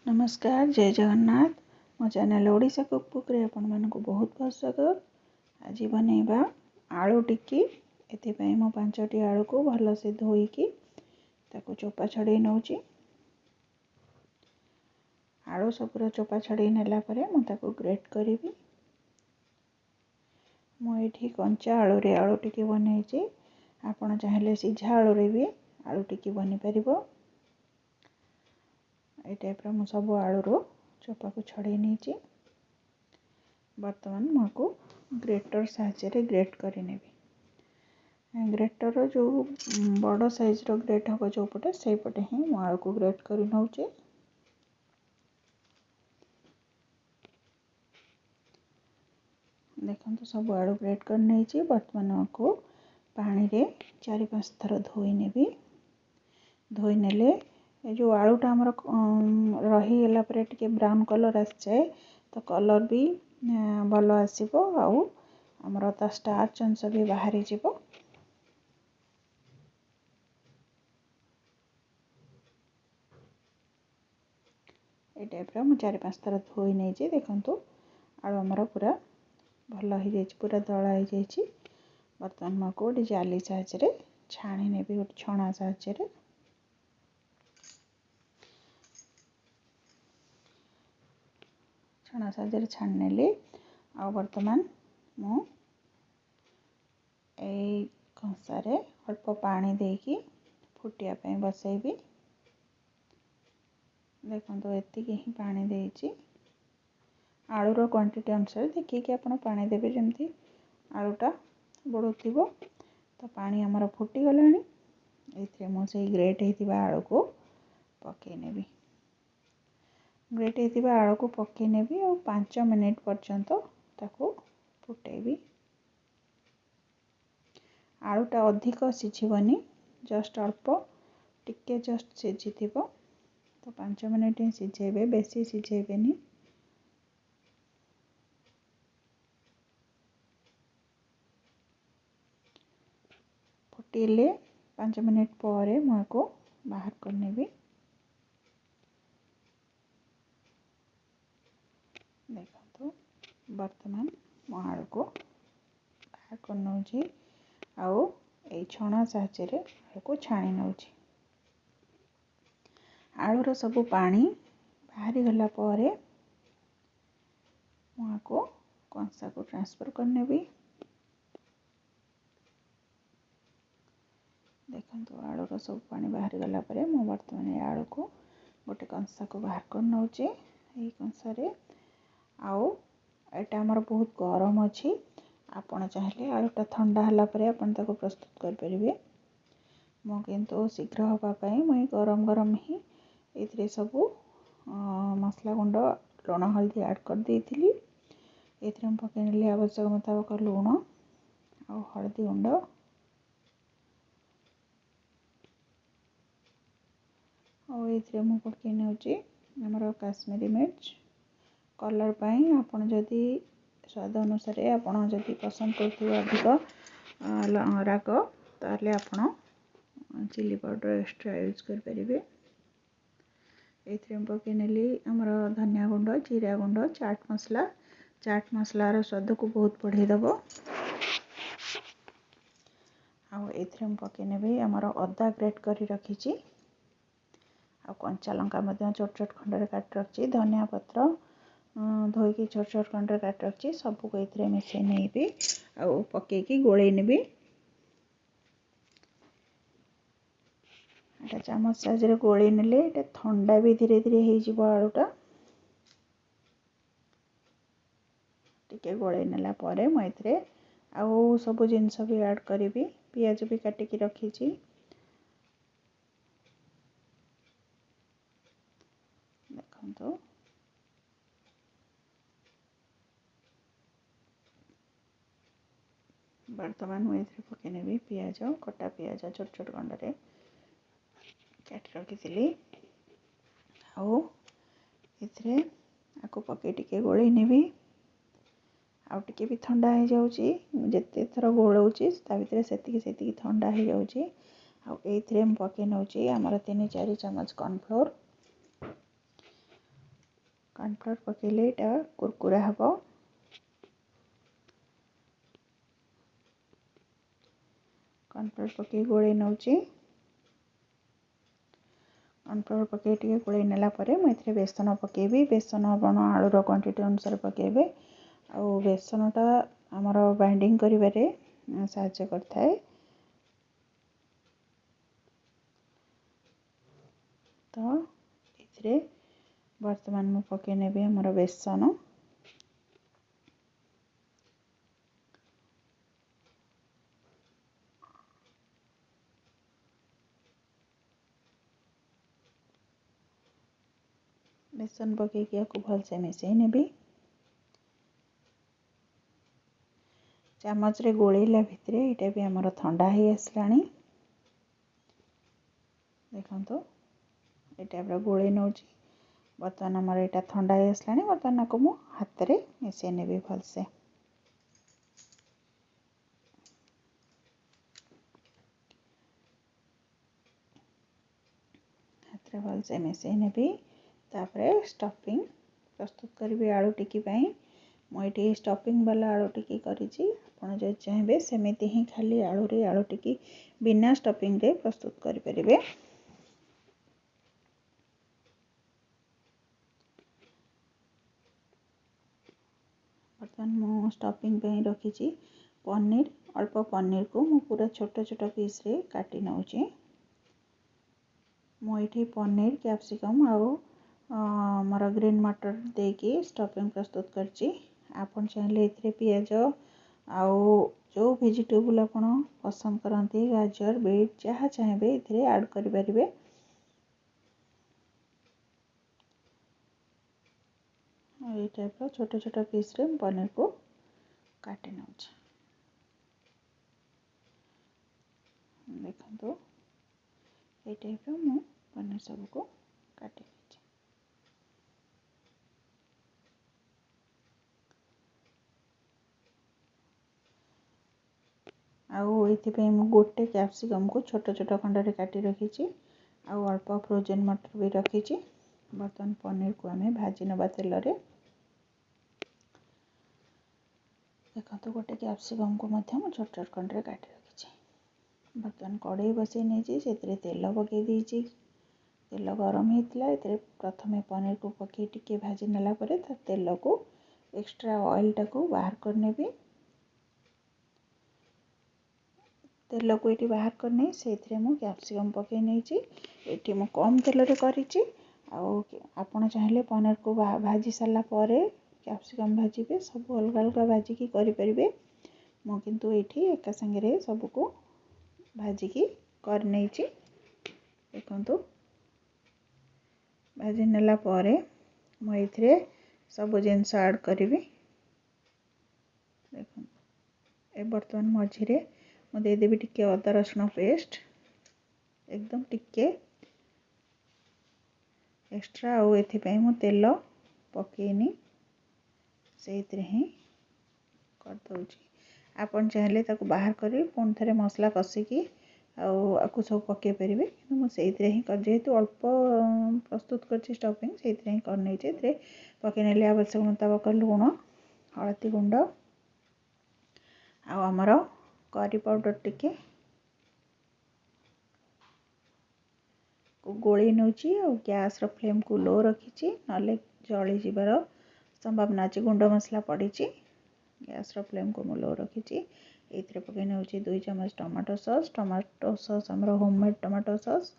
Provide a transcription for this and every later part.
नमस्कार जय जगन्नाथ मो चैनल ओडिशा कुक बुक रे आपण मानक बहुत बहुत स्वागत। आज बनैबा आलू टिक्की। एथिपाई मो 5टी आलू को भल से धोईकी ताको चोपा छड़े नौची। आलू सबुरा चोपा छड़े नेला परे मो ताको ग्रेट करिवि। मो एठी कंचा आलू रे आलू टिक्की बनैची। आपण चाहिले सिझा आलू रे भी आलू टिक्की बनि परिबो। ये टाइप मु सब आलू चोपा को छड़े नहीं। बर्तमान मुझको ग्रेटर साहाय्य ग्रेट करें। ग्रेटर जो बड़ साइज रो ग्रेट हम जो पटे से पटे ही मु आलू को ग्रेट कर नौचे। देखो तो सब आलू ग्रेट कर नहीं। बर्तमान को पानी रे 4-5 थर धोई नेबी। धोई नेले जो आलूटा आमर रहीगला टे ब्राउन कलर आसे तो कलर भी भल आसो आमर ता स्टार्च अंश भी बाहरी जीवो। ये टाइप मु 4-5 थर धोई नहीं। देखो आलू आमर पूरा भल हो जाए, पूरा दला हो जाए। बर्तमान मैं गोटे जाली साहाय्य छाणी ने गोटे छणा साहाय्य छणा साहाय्य छाणी नेली। आ बर्तमान मु कंसारे अल्प पानी देकी फुटिया पे बसैबी। देखो तो एति ही पानी देची। आलूर क्वांटिटी अनुसार देखिए आप पानी देवे जमती आलूटा बुड़ुथिबो। तो पानी आमर फुटी गलानी। एथिरे मु से ग्रेट होइतिबा आलू को पके नेबी। ग्रेट होइतिबा आलू को पके नेबी और 5 मिनिट पर्यंत ताको फुटेबी। आलूटा अधिक सिझिबनी, जस्ट अल्प टिके जस्ट सिझिथिबो। तो 5 मिनिट ही सिझेबे, बेसी सिझेबेनी। फुटिले 5 मिनिट पर मुझको बाहर कर नेबी। देखो तो बर्तमान मो आलू को बाहर कर नौची। आउ ए छणा साहाय्य आलू को छाणी नौची। आलूर सब पानी बाहरी गला परे मुझको कंसा को ट्रांसफर कर नेबी। देखो तो आलूर सब पानी बाहरी गला परे मो बर्तमान आलू को गोटे कंसा को बाहर कर नौचे। यही कंसारे आउ एटा हमर बहुत गरम अच्छी। आपण चाहले आलूटा ठंडा हला परे आपण ताको प्रस्तुत कर परिबे। मो किंतु शीघ्र हवा पाई मैं गरम गरम ही एथिरे सब मसला गुंड लुण हल्दी ऐड कर देइथिली। एथिरे हम पकेनेली आवश्यक मुताबिक लुण और हल्दी गुंड और एथिरे मु पके नेउची हमर काश्मीरी मिर्च कलर पाई। आपण जदि स्वाद अनुसार आपण जदि पसंद करथिबा अधिक राग ताले आपण चिली पाउडर एक्स्ट्रा यूज कर परिबे। एथिरे हम पके नेली हमर धनिया गुंड, जीरा गुंड, चाट मसलार स्वाद को बहुत बढ़ाई दबो। आ एथिरे हम पके नेबे हमर अदा ग्रेट करी रखिची। आ कंचा लंका मध्य छोट छोट खंड रे काट रखची। धनिया पत्र धोईकी छोट छोट खंड रे काट रखची। सब को एथिरे मिसै नेबी आ पकेकी गोळै नेबी। एटा चामच साइज गोळै नेले एटा ठंडा भी धीरे धीरे हो जिवो। आलूटा टिके गोळै नेला परे म एथिरे आउ सब जिंस भी ऐड करिवि। पियाज भी काटिकी रखिची। देखो बर्तमान मुझे पके नेबी पियाज, कटा पियाज छोट छोट खंड रे काट रखी। आउ एथिरे आको पके टिके गोळै नेबी। आउ टिके भी ठंडा हो जाउची। जेते थर गोळौची ता भितरे सेतिकी ठंडा हो जाउची। आउ एथिरे हम पके नौची हमर 3-4 चम्मच कॉर्नफ्लोर कॉर्नफ्लोर पकेले एटा कुरकुरा हबो। कॉर्नफ्लोर पके गोले नौची। कॉर्नफ्लोर पके टिके गोले नेला परे मैं इथरे बेसन पकेबी। बेसन आपण आलूर क्वांटिटी अनुसार पकेबे। आ बेसनटा आमर बाइंडिंग करिबारे साहाय्य करथाए। तो इथरे वर्तमान मु पके नेबे हमर बेसन। बेसन पकईकि आपको भलसे मिसई नेबी। चामच रे गोलेला भितरे एटा भी हमर ठंडा ही आसलानी। देखंतु एटा पूरा गोले नौची। बर्तमान हमर एटा ठंडा ही आसलानी। बर्तमान आपको मु हाथ रे मिसई नेबी भलसे। हाथ रे भलसे मिसई नेबी। तापरे स्टफिंग प्रस्तुत करी आलू टिकी पाई। मुझे स्टफिंग वाला आलू टिकी करिछि। आपण जो चाहेबे सेमिति ही खाली आलू रे आलू टिकी बिना स्टफिंग रे प्रस्तुत करि परिबे। बर्तमान मु स्टफिंग पे रखिछि पनीर। अल्प पनीर को मु पूरा छोट छोट पीस रे काटी नउछि। मु एठी पनीर कैप्सिकम आउ मोर ग्रीन मटर देकी स्टफिंग प्रस्तुत करछि। आपण चाहिले एथरे पियाज आउ जो वेजिटेबल आपण पसंद करंती गाजर बीट जहाँ चाहेबे एथरे ऐड करि परिबे। ये टाइप रो छोट छोट पीस रे पनीर को काटी नउछि। देखंतु ये टाइप रो मु पनीर सब को काटी नउछि। आउ एथिपे मु गोटे कैप्सिकम को छोट छोट खंड रे काटी रखिछि। आउ अल्प फ्रोजन मटर भी रखिछि। बर्तमान पनीर को हमें भाजी नबा तेल रे। देखंतु गोटे कैप्सिकम को मध्य मु छोट छोट खंड रे काटी रखिछि। बर्तमान कढ़ाई बसई नेछि सेतरे तेल पके देछि। तेल गरम हेतला एतरे प्रथमे पनीर को पके टिके भाजी नेला परे त तेल को एक्स्ट्रा ऑयल टाको बाहर कर नेबी। तेल को एटी बाहर करने से मु कैप्सिकम पके नेछि। एटी मु कम तेल रे करिछि। आउ आपण चाहिले पनीर को भाजी साला परे कैप्सिकम भाजीबे सब अलग अलग भाजी की करि परिबे। मु किंतु एठी एका संगे रे सब को भाजी की कर नेछि। देखंतु भाजी नेला परे मु एथरे सब जिंस ऐड करिवि। देखंतु ए बर्तमान मझिरे मु दे देबी टिके अदा रसुण पेस्ट एकदम टिके एक्स्ट्रा। आउ एथि पई मु तेल पकेनी सेइतरे ही कर दउची। आपण चाहिले ताको बाहर करी पुन थरे मसला कसिकी आउ सब पके परिबे। किंतु मु सेइतरे ही कर जेहेतु अल्प प्रस्तुत करछि स्टफिंग सेइतरे ही कर नेछि। एथरे पके नेले आवश्यक मुताबिक लूण हळदी गुंड आउ हमर करी पाउडर टिके को गोली नउछि। और गैस रो फ्लेम को लो रखिछि नले जळी जिबार संभावना अछि। गुंड मसला पड़िछि। गैस रो फ्लेम को मु लो रखिछि। एथरे पके नउछि 2 चम्मच टमाटो सॉस। टमाटो सॉस हमर होममेड टमाटो सॉस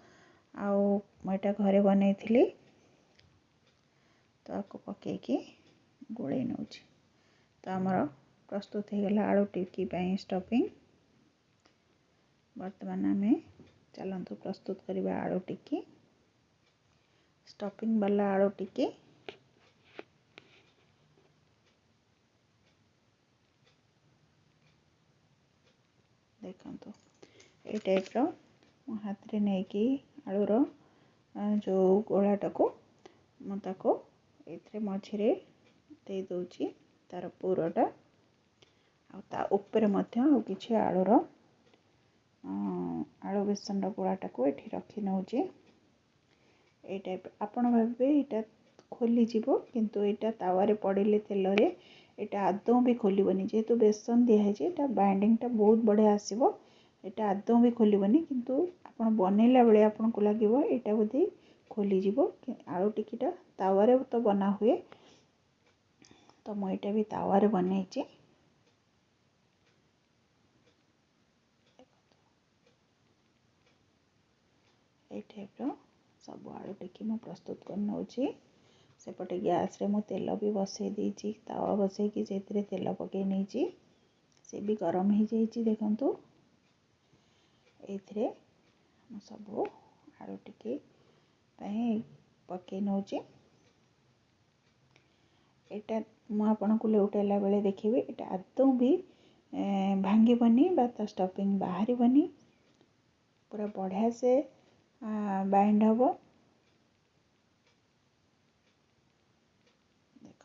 आउ मैटा घरे बनैथिली। तो आपको पके की गोले नउछि। तो हमर प्रस्तुत हे गेला आलू टिक्की पई स्टफिंग। वर्तमान आमे चलंतु प्रस्तुत करिबा आलू टिक्की स्टफिंग वाला आलू टिक्की। देखंतु ए टाइप रो मो हाथ रे नै की आलू रो जो गोलाटा को मु ताको एथरे मझिरे दे दउची तार पूरटा। आ ता ऊपर मध्य आ किछि आलू रो आलू बेसन रो गोलाटा को एठी रखी नउची। ए टाइप आपण भाबे एटा खोलीजिव किंतु एटा तावारे पड़े तेल रे एटा आदौ भी खोलबनी जेहेतु बेसन दिखाई बाइंडिंग टा बहुत बढ़िया आसो एटा आदौ भी खोलबनी किंतु आपण बनैला बेले आपन को लगे एटा बोधे खोलीजिव आलू टिक्कीटा तावारे तो बना हुए तो मुझे भी तावारे बनईची ये टाइप सब आलू टिक्की मैं प्रस्तुत कर नौची सेपटे गैस रे मु तेल भी बसई देची तावा बसई कि से तेल पकई नहीं से भी गरम हो जाइए देखंतु एथिरे मु सब आलू टिक्की पकई नौची एटा मु आपन को लेउटेला बेले देखिबे एटा आदौ भी भांगीबनी बा स्टफिंग बाहरीबनी पूरा बढ़िया से बाइंड हम देख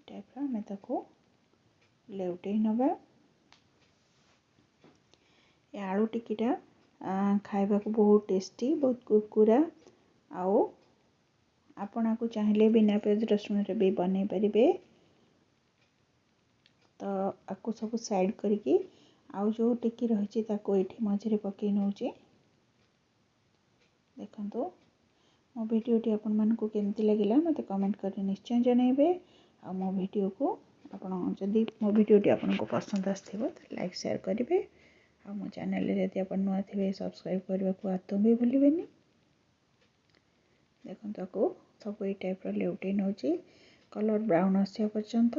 टाइप आम ताको लेउटे नवा आलू टिक्कीटा खाइबा को बहुत टेस्टी बहुत कुरकुरा आओ आपण को चाहिए बिना प्याज रसुण रे भी बनै परिबे तो आपको सब साइड करके आउ जो टिक्की रही ताको एठी मझे पकई नौची देखंतु मो वीडियोटी आपण मानकु केमती लगिला मते कमेंट कर निश्चय जनइबे आ मो वीडियो को आपण जदि मो वीडियोटी आपण को पसंद आथिबो तो लाइक शेयर करेंगे आ मो चैनल रे यदि आपण नुआ थिबे सब्सक्राइब करबा को आतो भी भूलिबेनी देखो ताको सब ये टाइप रो लेउटे नौची कलर ब्राउन आसिया पर्यंत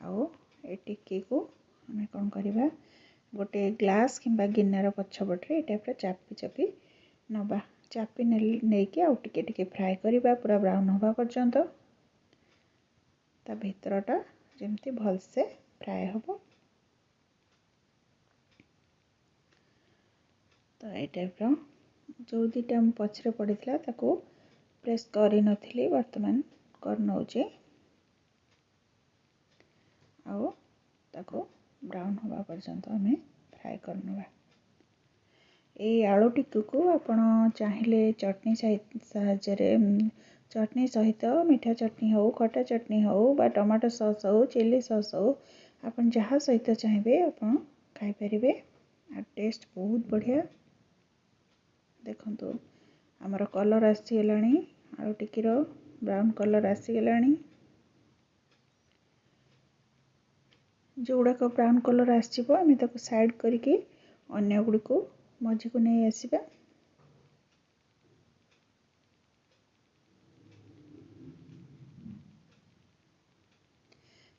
आओ ए टिक्की को हमें कौन करवा गोटे ग्लास किंबा गिन्नार पछपटे ये टाइप चापी चापी नवा चापी नहीं कि आउ टिके टिके फ्राए करवा पूरा ब्राउन हवा पर्यंत ता भीतरटा जेमती भल से फ्राए हम तो ये टाइप जो दीटा पछरे पड़ता ताको प्रेस कर नथिली वर्तमान कर नौचे आओ ताको ब्राउन हवा पर्यंत हमें फ्राए करनवा ए आलू टिक्की को आपण चाहिए चटनी साहाय्य चटनी सहित मीठा चटनी हो खटा चटनी हो बा टमाटो सॉस हो चिली सॉस हो आपण जहाँ सहित चाहिए आपण खाई परिबे आ टेस्ट बहुत बढ़िया देखंतु हमर कलर आसीगलानी आलू टिक्की रो ब्राउन कलर आसीगलानी जो गुड़ाक ब्राउन कलर आसो आम ताको साइड करके अन्य गुड़ी को मझी को नहीं आसवा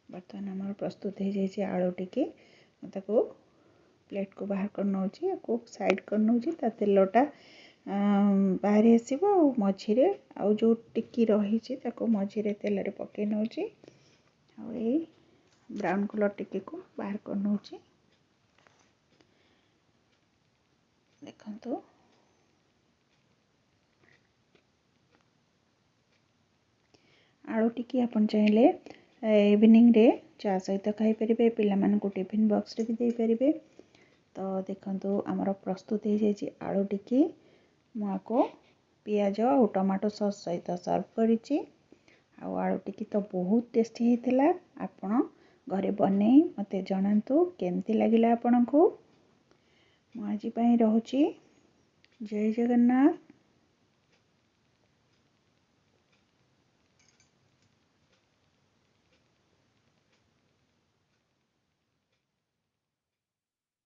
बर्तमान आम प्रस्तुत हो जाए आलू टिक्की ताको प्लेट को बाहर कर नौची को साइड कर नौची ता तेलटा बाहर आसो मझीरे आउ जो टिक्की रही ताको मझीरे तेल रे पकई नौची आ ब्राउन कलर टिक्की को बाहर कर नौची देखंतु आलू टिक्की आपण चाहिए इवनिंग रे चा सहित खाई परिबे पिला मान को टिफिन बॉक्स रे भी दे परिबे तो देखंतु आमर प्रस्तुत हो जाए आलू टिक्की मुआको पियाज और टमाटो सॉस सहित सर्व करिछि आ आलू टिक्की तो बहुत टेस्टी होता आपण घरे बने मते जनातु केमती लगिला आपण को मु आज रोची जय जगन्नाथ।